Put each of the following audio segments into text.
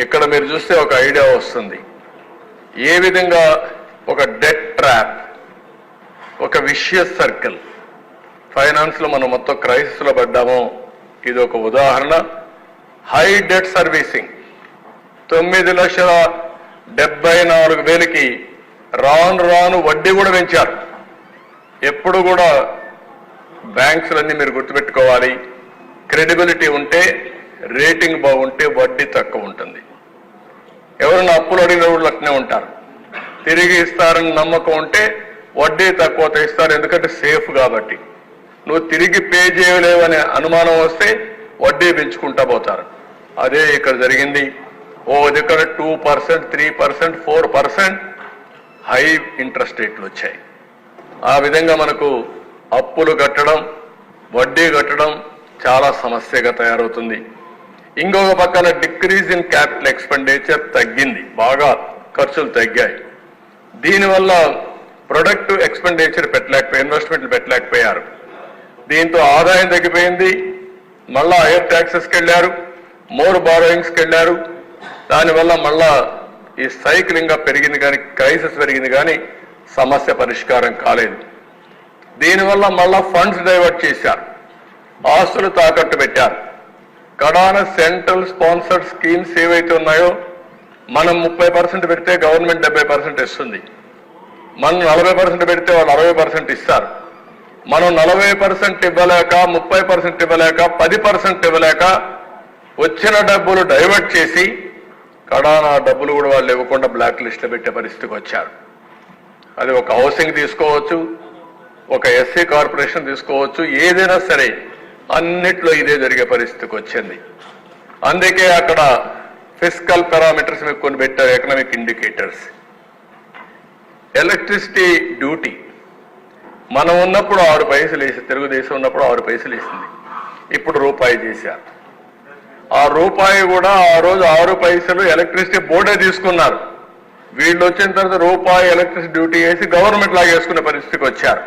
ఇక్కడ మీరు చూస్తే ఒక ఐడియా వస్తుంది. ఏ విధంగా ఒక డెట్ ట్రాప్, ఒక విషియస్ సర్కిల్ ఫైనాన్స్లో మనం మొత్తం క్రైసిస్లో పడ్డామో ఇది ఒక ఉదాహరణ. హై డెట్ సర్వీసింగ్ 9,74,000కి రాను రాను వడ్డీ కూడా పెంచారు. ఎప్పుడు కూడా బ్యాంక్స్లన్నీ మీరు గుర్తుపెట్టుకోవాలి, క్రెడిబిలిటీ ఉంటే, రేటింగ్ బాగుంటే వడ్డీ తక్కువ ఉంటుంది. ఎవరైనా అప్పులు అడిగిన వాళ్ళు అట్నే ఉంటారు. తిరిగి ఇస్తారని నమ్మకం ఉంటే వడ్డీ తక్కువ ఇస్తారు, ఎందుకంటే సేఫ్ కాబట్టి. నువ్వు తిరిగి పే చేయలేవనే అనుమానం వస్తే వడ్డీ పెంచుకుంటా పోతారు. అదే ఇక్కడ జరిగింది. ఓ దగ్గర 2%, 3%, 4% హై ఇంట్రెస్ట్ రేట్లు వచ్చాయి. ఆ విధంగా మనకు అప్పులు కట్టడం, వడ్డీ కట్టడం చాలా సమస్యగా తయారవుతుంది. ఇంకొక పక్కన డిక్రీజ్ ఇన్ క్యాపిటల్ ఎక్స్పెండిచర్ తగ్గింది, బాగా ఖర్చులు తగ్గాయి. దీనివల్ల ప్రొడక్టివ్ ఎక్స్పెండిచర్ పెట్టలేకపోయారు, ఇన్వెస్ట్మెంట్లు పెట్టలేకపోయారు. దీంతో ఆదాయం తగ్గిపోయింది. మళ్ళా హైయర్ ట్యాక్సెస్కి వెళ్ళారు, మోర్ బారోయింగ్స్కి వెళ్ళారు. దానివల్ల మళ్ళా ఈ సైక్లింగ్గా పెరిగింది కానీ, క్రైసిస్ పెరిగింది కానీ సమస్య పరిష్కారం కాలేదు. దీనివల్ల మళ్ళా ఫండ్స్ డైవర్ట్ చేశారు, ఆస్తులు తాకట్టు పెట్టారు. కడాన సెంట్రల్ స్పాన్సర్డ్ స్కీమ్స్ ఏవైతే ఉన్నాయో, మనం 30% పెడితే గవర్నమెంట్ 70% ఇస్తుంది. మనం 40% పెడితే వాళ్ళు 60% ఇస్తారు. మనం 40% ఇవ్వలేక, 30% ఇవ్వలేక, 10% ఇవ్వలేక వచ్చిన డబ్బులు డైవర్ట్ చేసి కడాన డబ్బులు కూడా వాళ్ళు ఇవ్వకుండా బ్లాక్ లిస్ట్లో పెట్టే పరిస్థితికి వచ్చారు. అది ఒక హౌసింగ్ తీసుకోవచ్చు, ఒక ఎస్సీ కార్పొరేషన్ తీసుకోవచ్చు, ఏదైనా సరే అన్నిట్లో ఇదే జరిగే పరిస్థితికి వచ్చింది. అందుకే అక్కడ ఫిస్కల్ పారామీటర్స్ మీకు కొన్ని పెట్టారు, ఎకనామిక్ ఇండికేటర్స్. ఎలక్ట్రిసిటీ డ్యూటీ మనం ఉన్నప్పుడు 6 పైసలు వేసి, తెలుగుదేశం ఉన్నప్పుడు 6 పైసలు వేసింది, ఇప్పుడు రూపాయి చేశారు. ఆ రూపాయి కూడా ఆ రోజు 6 పైసలు ఎలక్ట్రిసిటీ బోర్డే తీసుకున్నారు. వీళ్ళు వచ్చిన తర్వాత రూపాయి ఎలక్ట్రిసిటీ డ్యూటీ వేసి గవర్నమెంట్ లాగా వేసుకునే పరిస్థితికి వచ్చారు.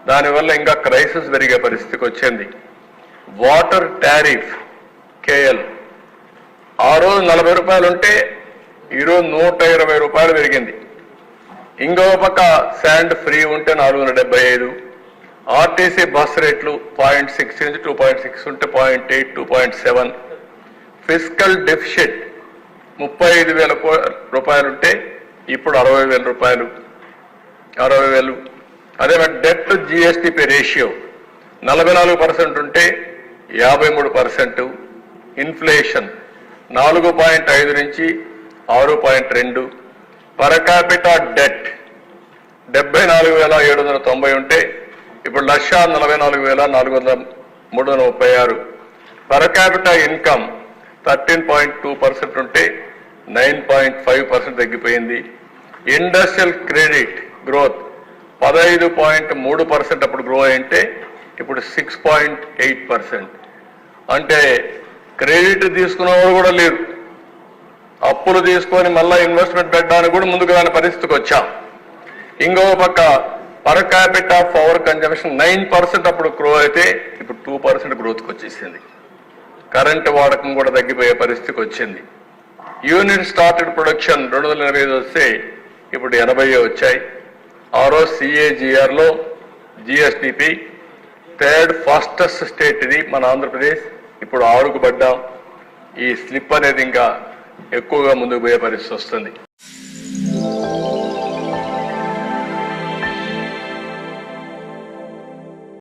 దానివల్ల ఇంకా క్రైసిస్ పెరిగే పరిస్థితికి వచ్చింది. వాటర్ టారిఫ్ కేఎల్ ఆ రోజు 40 రూపాయలు ఉంటే ఈరోజు 120 రూపాయలు పెరిగింది. ఇంకో పక్క శాండ్ ఫ్రీ ఉంటే 475. ఆర్టీసీ బస్ రేట్లు 0.6 నుంచి 2.6 ఉంటే 0.8, 2.7. ఫిస్కల్ డెఫిషిట్ 35,000 రూపాయలు ఉంటే ఇప్పుడు 60,000 రూపాయలు, 60,000. అదే డెట్ జిఎస్టిపి రేషియో 44% ఉంటే 53%. ఇన్ఫ్లేషన్ 4.5 నుంచి 6.2. పర్ క్యాపిటా డెట్ 74,790 ఉంటే ఇప్పుడు 1,44,336. పర్ క్యాపిటా ఇన్కమ్ 13.2% ఉంటే 9.5% తగ్గిపోయింది. ఇండస్ట్రియల్ క్రెడిట్ గ్రోత్ 15.3% అప్పుడు గ్రో అయింటే ఇప్పుడు 6.8%. అంటే క్రెడిట్ తీసుకున్నవాడు కూడా లేరు, అప్పులు తీసుకొని మళ్ళా ఇన్వెస్ట్మెంట్ పెట్టడానికి కూడా ముందుకు రాని పరిస్థితికి వచ్చాం. ఇంకో పక్క పర్ క్యాపిటా పవర్ కన్జంప్షన్ 9% అప్పుడు గ్రో అయితే ఇప్పుడు 2% గ్రోత్కి వచ్చేసింది. కరెంటు వాడకం కూడా తగ్గిపోయే పరిస్థితికి వచ్చింది. యూనిట్ స్టార్టెడ్ ప్రొడక్షన్ 285 వస్తే ఇప్పుడు 80 వచ్చాయి. ఆ రోజు CAGRలో GSDP థర్డ్ ఫాస్టెస్ట్ స్టేట్ ఇది మన ఆంధ్రప్రదేశ్. ఇప్పుడు 6కు పడ్డాం. ఈ స్లిప్ అనేది ఇంకా ఎక్కువగా ముందుకు పోయే పరిస్థితి వస్తుంది.